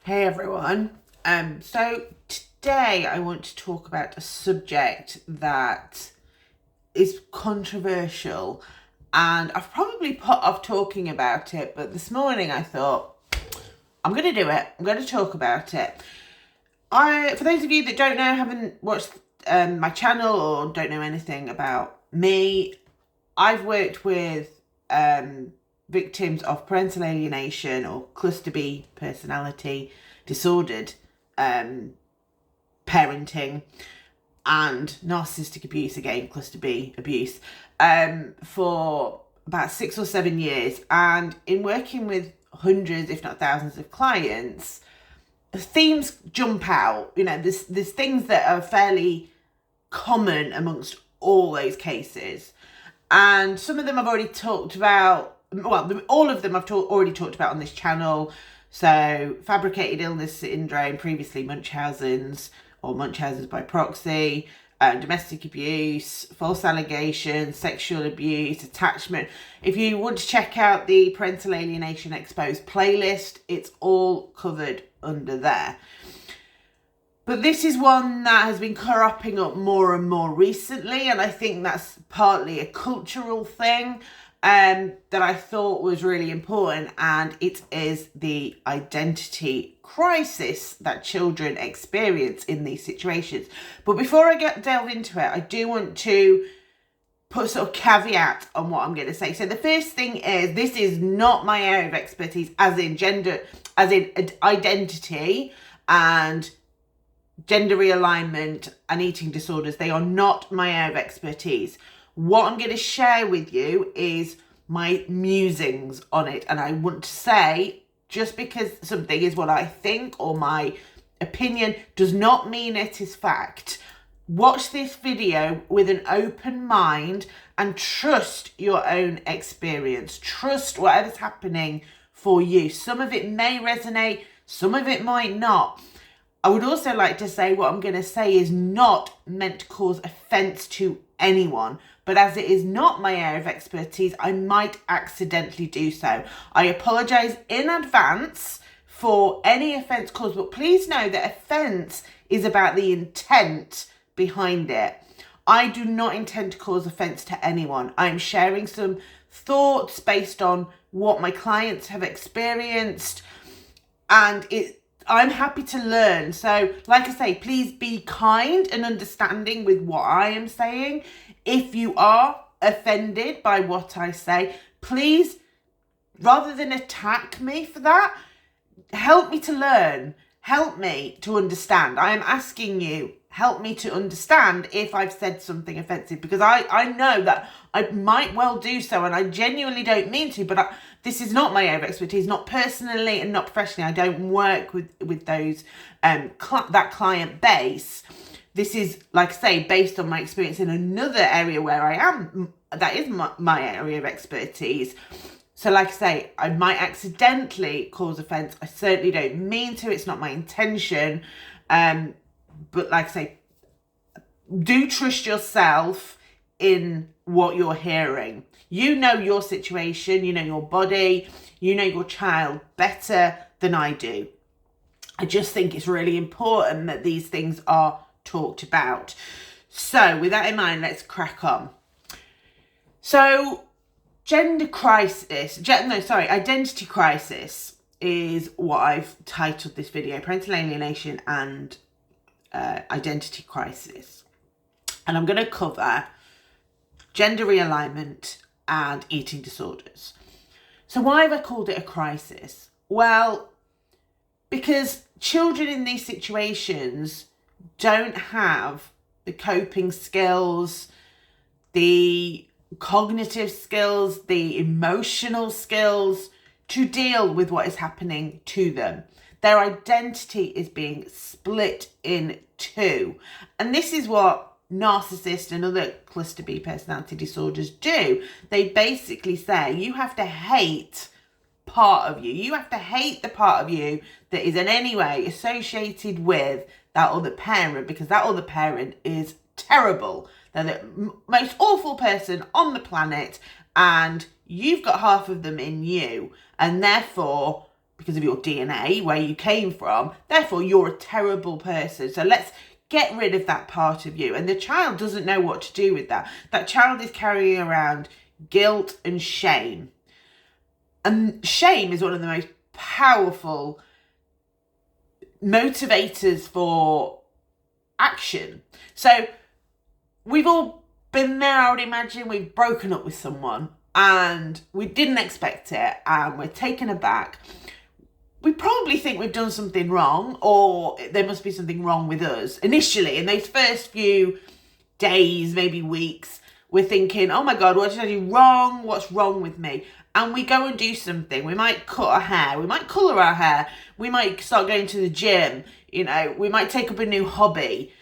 Hey everyone. So today I want to talk about a subject that is controversial, and I've probably put off talking about it, but this morning I thought I'm going to do it. I'm going to talk about it. For those of you that don't know, haven't watched my channel or don't know anything about me, I've worked with victims of parental alienation or cluster B personality disordered parenting and narcissistic abuse, again cluster B abuse, for about 6 or 7 years. And in working with hundreds if not thousands of clients, themes jump out. There's things that are fairly common amongst all those cases, and some of them I've already talked about. Well, all of them I've already talked about on this channel. So fabricated illness syndrome, previously Munchausen's or Munchausen's by proxy, domestic abuse, false allegations, sexual abuse, attachment. If you want to check out the Parental Alienation Exposed playlist, it's all covered under there. But this is one that has been cropping up more and more recently, and I think that's partly a cultural thing that I thought was really important, and it is the identity crisis that children experience in these situations. But before I delve into it, I do want to put a sort of caveat on what I'm going to say. So the first thing is, this is not my area of expertise, as in gender, as in identity and gender realignment and eating disorders. They are not my area of expertise. What I'm going to share with you is my musings on it. And I want to say, just because something is what I think or my opinion does not mean it is fact. Watch this video with an open mind and trust your own experience. Trust whatever's happening for you. Some of it may resonate, some of it might not. I would also like to say what I'm going to say is not meant to cause offence to anyone, but as it is not my area of expertise, I might accidentally do so. I apologise in advance for any offence caused, but please know that offence is about the intent behind it. I do not intend to cause offence to anyone. I'm sharing some thoughts based on what my clients have experienced, and I'm happy to learn. So, like I say, please be kind and understanding with what I am saying. If you are offended by what I say, please, rather than attack me for that, help me to learn. Help me to understand. I am asking you, help me to understand if I've said something offensive, because I know that I might well do so, and I genuinely don't mean to, but this is not my area of expertise, not personally and not professionally. I don't work with those that client base. This is, like I say, based on my experience in another area where I am, that is my area of expertise. So like I say, I might accidentally cause offence. I certainly don't mean to. It's not my intention. But like I say, do trust yourself in what you're hearing. You know your situation, you know your body, you know your child better than I do. I just think it's really important that these things are talked about. So with that in mind, let's crack on. So identity crisis is what I've titled this video, Parental Alienation and Identity Crisis. And I'm going to cover gender realignment and eating disorders. So why have I called it a crisis? Well, because children in these situations don't have the coping skills, the cognitive skills, the emotional skills to deal with what is happening to them. Their identity is being split in two. And this is what narcissists and other cluster B personality disorders do. They basically say you have to hate part of you. You have to hate the part of you that is in any way associated with that other parent, because that other parent is terrible. They're the most awful person on the planet, and you've got half of them in you, and therefore because of your DNA, where you came from. Therefore, you're a terrible person. So let's get rid of that part of you. And the child doesn't know what to do with that. That child is carrying around guilt and shame. And shame is one of the most powerful motivators for action. So we've all been there, I would imagine. We've broken up with someone and we didn't expect it and we're taken aback. We probably think we've done something wrong, or there must be something wrong with us. Initially, in those first few days, maybe weeks, we're thinking, oh my God, what did I do wrong? What's wrong with me? And we go and do something. We might cut our hair. We might colour our hair. We might start going to the gym. You know, we might take up a new hobby.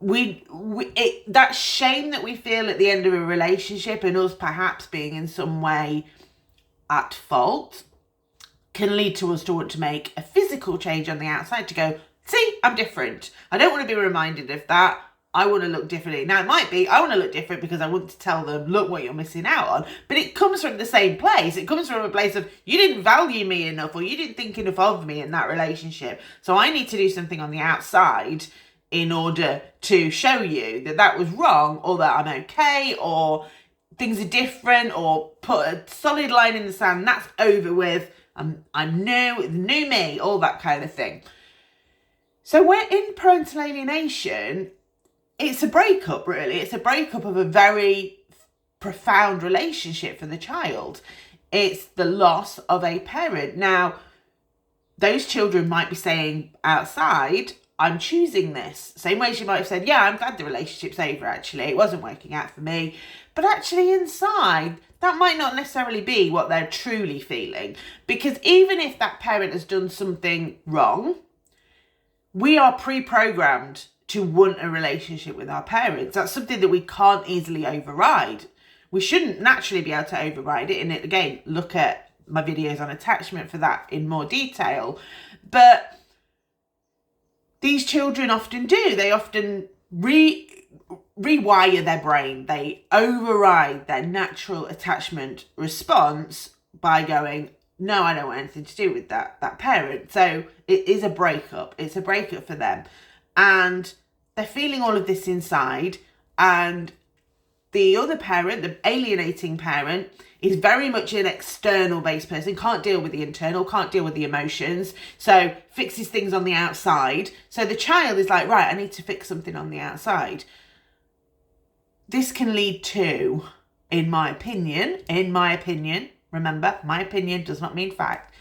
That shame that we feel at the end of a relationship, and us perhaps being in some way at fault, can lead to us to want to make a physical change on the outside, to go, see, I'm different. I don't want to be reminded of that. I want to look differently. Now, it might be, I want to look different because I want to tell them, look what you're missing out on. But it comes from the same place. It comes from a place of, you didn't value me enough, or you didn't think enough of me in that relationship. So I need to do something on the outside in order to show you that that was wrong, or that I'm okay, or things are different, or put a solid line in the sand. That's over with. I'm new me, all that kind of thing. So we're in parental alienation. It's a breakup, really. It's a breakup of a very profound relationship for the child. It's the loss of a parent. Now, those children might be saying outside, I'm choosing this. Same way she might have said, yeah, I'm glad the relationship's over, actually. It wasn't working out for me. But actually inside, that might not necessarily be what they're truly feeling. Because even if that parent has done something wrong, we are pre-programmed to want a relationship with our parents. That's something that we can't easily override. We shouldn't naturally be able to override it. And again, look at my videos on attachment for that in more detail. But these children often do. They often rewire their brain. They override their natural attachment response by going, no, I don't want anything to do with that parent. So it is a breakup. It's a breakup for them. And they're feeling all of this inside. And the other parent, the alienating parent, is very much an external based person, can't deal with the internal, can't deal with the emotions, so fixes things on the outside. So the child is like, right, I need to fix something on the outside. This can lead to, in my opinion, remember, my opinion does not mean fact,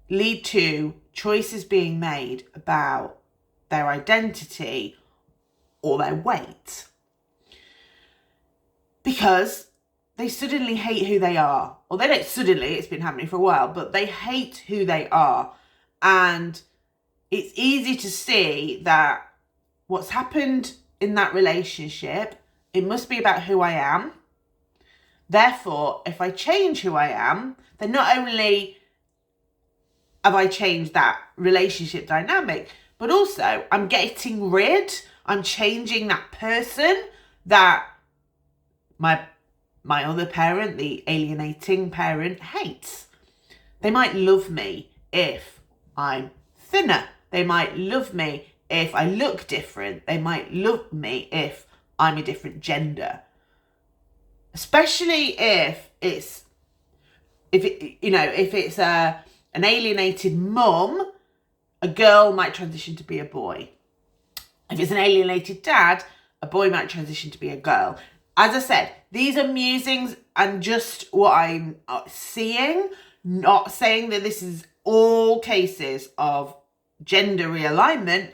lead to choices being made about their identity or their weight. Because they suddenly hate who they are. Or they don't suddenly, it's been happening for a while, but they hate who they are. And it's easy to see that what's happened in that relationship, it must be about who I am. Therefore, if I change who I am, then not only have I changed that relationship dynamic, but also I'm changing that person that my other parent, the alienating parent, hates. They might love me if I'm thinner. They might love me if I look different. They might love me if I'm a different gender. Especially if it's an alienated mum, a girl might transition to be a boy. If it's an alienated dad, a boy might transition to be a girl. As I said, these are musings and just what I'm seeing, not saying that this is all cases of gender realignment.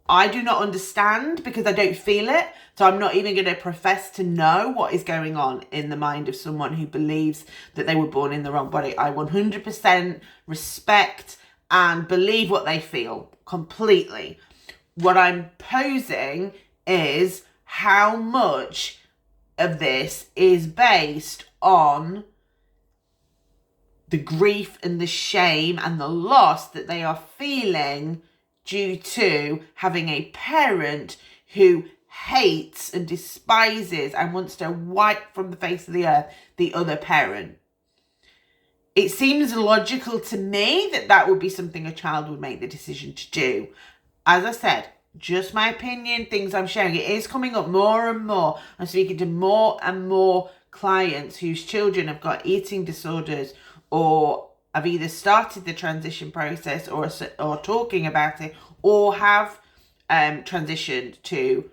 I do not understand because I don't feel it. So I'm not even going to profess to know what is going on in the mind of someone who believes that they were born in the wrong body. I 100% respect and believe what they feel completely. What I'm posing is how much of this is based on the grief and the shame and the loss that they are feeling due to having a parent who hates and despises and wants to wipe from the face of the earth the other parent. it seems logical to me that that would be something a child would make the decision to do. As I said, just my opinion, things I'm sharing. It is coming up more and more. I'm speaking to more and more clients whose children have got eating disorders or have either started the transition process or talking about it, or have transitioned to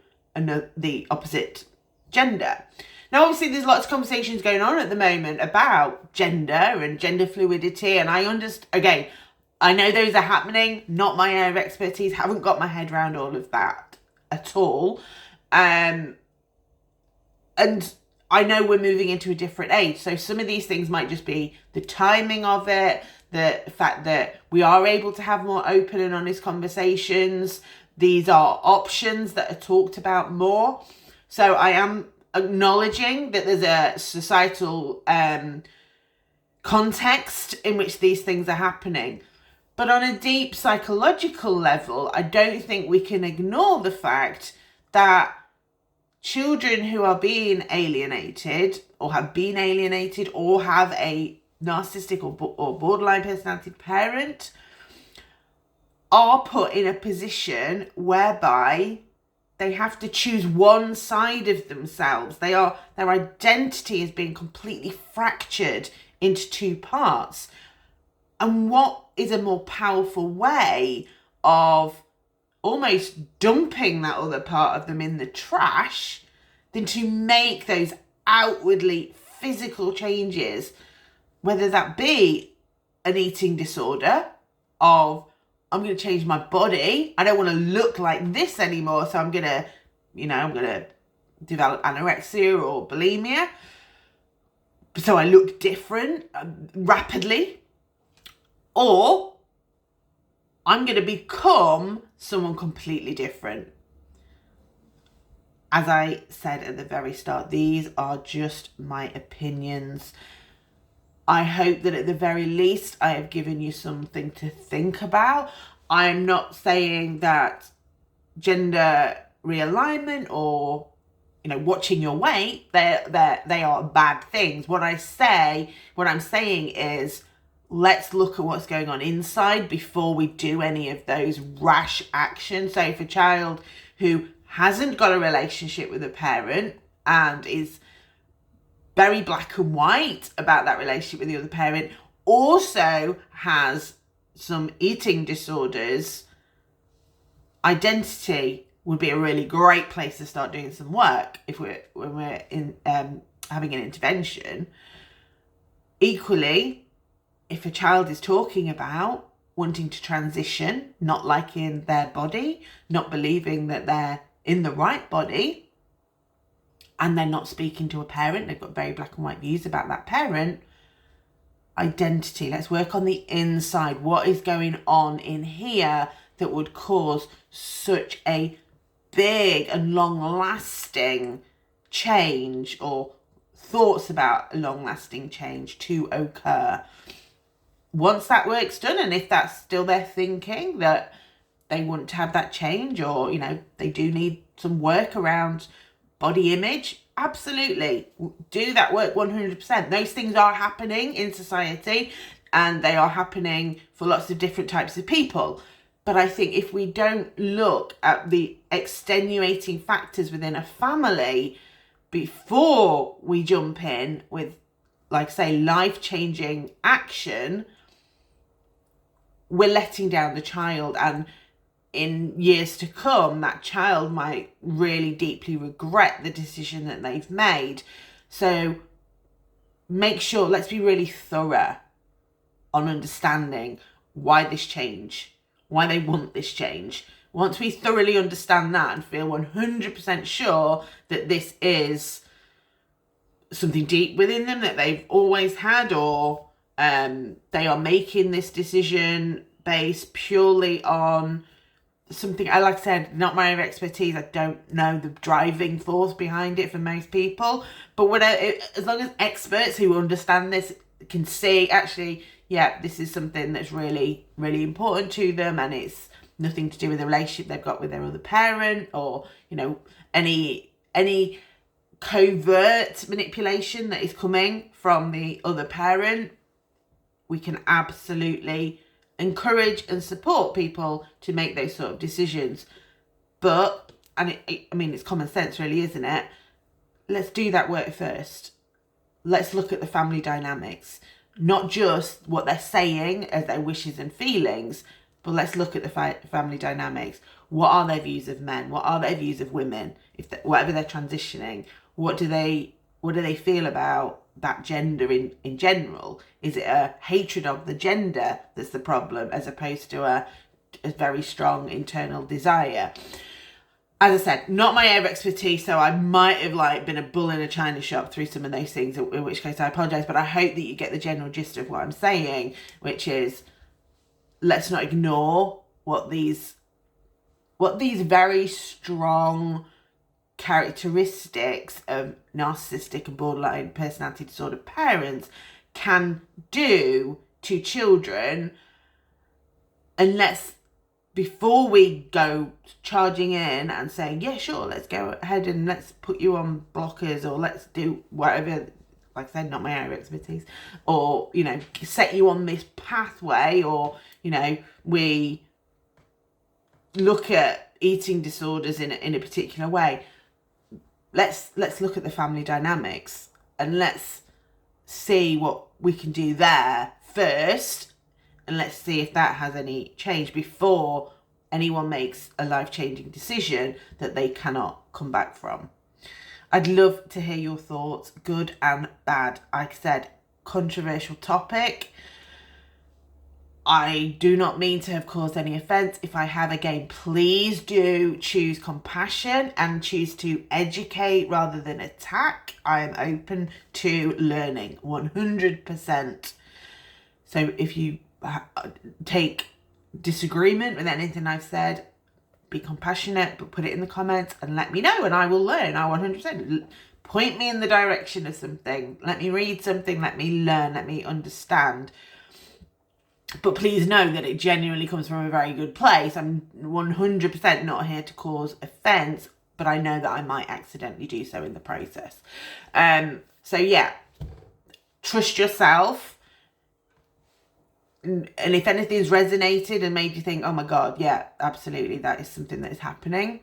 the opposite gender. Now, obviously, there's lots of conversations going on at the moment about gender and gender fluidity, and I understand, again, I know those are happening, not my area of expertise, haven't got my head around all of that at all. And I know we're moving into a different age, so some of these things might just be the timing of it, the fact that we are able to have more open and honest conversations. These are options that are talked about more. So I am acknowledging that there's a societal context in which these things are happening. But on a deep psychological level, I don't think we can ignore the fact that children who are being alienated or have been alienated or have a narcissistic or borderline personality parent are put in a position whereby they have to choose one side of themselves. Their identity is being completely fractured into two parts. And what is a more powerful way of almost dumping that other part of them in the trash than to make those outwardly physical changes, whether that be an eating disorder of, I'm going to change my body. I don't want to look like this anymore. So I'm going to develop anorexia or bulimia. So I look different rapidly. Or I'm going to become someone completely different. As I said at the very start, these are just my opinions. I hope that at the very least I have given you something to think about. I'm not saying that gender realignment or watching your weight, they are bad things. What I'm saying is, let's look at what's going on inside before we do any of those rash actions. So if a child who hasn't got a relationship with a parent and is very black and white about that relationship with the other parent, also has some eating disorders, identity would be a really great place to start doing some work when we're in having an intervention. Equally, if a child is talking about wanting to transition, not liking their body, not believing that they're in the right body, and they're not speaking to a parent, they've got very black and white views about that parent, identity. Let's work on the inside. What is going on in here that would cause such a big and long-lasting change, or thoughts about a long-lasting change to occur? Once that work's done, and if that's still their thinking that they want to have that change, or they do need some work around body image, absolutely do that work. 100%. Those things are happening in society, and they are happening for lots of different types of people. But I think if we don't look at the extenuating factors within a family before we jump in with, like, say, life-changing action, we're letting down the child, and in years to come, that child might really deeply regret the decision that they've made. So make sure, let's be really thorough on understanding why this change, why they want this change. Once we thoroughly understand that and feel 100% sure that this is something deep within them that they've always had, or they are making this decision based purely on something, like I said, not my own expertise. I don't know the driving force behind it for most people, but as long as experts who understand this can see, actually, yeah, this is something that's really, really important to them, and it's nothing to do with the relationship they've got with their other parent, or any covert manipulation that is coming from the other parent, we can absolutely encourage and support people to make those sort of decisions. But, and I mean, it's common sense really, isn't it? Let's do that work first. Let's look at the family dynamics, not just what they're saying as their wishes and feelings, but let's look at the family dynamics. What are their views of men? What are their views of women? Whatever they're transitioning, what do they feel about that gender in general? Is it a hatred of the gender that's the problem, as opposed to a very strong internal desire? As I said, not my area of expertise, so I might have been a bull in a china shop through some of those things, in which case I apologise, but I hope that you get the general gist of what I'm saying, which is, let's not ignore what these very strong characteristics of narcissistic and borderline personality disorder parents can do to children, and before we go charging in and saying, yeah, sure, let's go ahead and let's put you on blockers, or let's do whatever, like I said, not my area of expertise, or, set you on this pathway, or, we look at eating disorders in a particular way. Let's look at the family dynamics, and let's see what we can do there first, and let's see if that has any change before anyone makes a life-changing decision that they cannot come back from. I'd love to hear your thoughts, good and bad. Like I said, controversial topic. I do not mean to have caused any offence. If I have, again, please do choose compassion and choose to educate rather than attack. I am open to learning 100%. So if you take disagreement with anything I've said, be compassionate, but put it in the comments and let me know, and I will learn. I 100% point me in the direction of something. Let me read something, let me learn, let me understand. But please know that it genuinely comes from a very good place. I'm 100% not here to cause offence, but I know that I might accidentally do so in the process. So yeah, trust yourself. And if anything's resonated and made you think, oh my God, yeah, absolutely, that is something that is happening,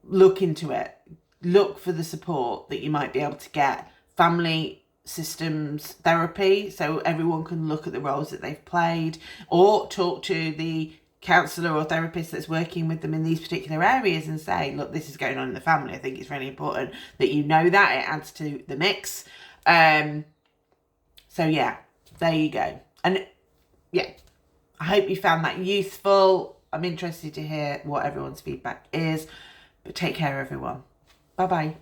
look into it. Look for the support that you might be able to get. Family systems therapy, so everyone can look at the roles that they've played, or talk to the counsellor or therapist that's working with them in these particular areas and say, look, this is going on in the family. I think it's really important that you know that. It adds to the mix. So yeah, there you go. And yeah, I hope you found that useful. I'm interested to hear what everyone's feedback is, but take care, everyone. Bye-bye.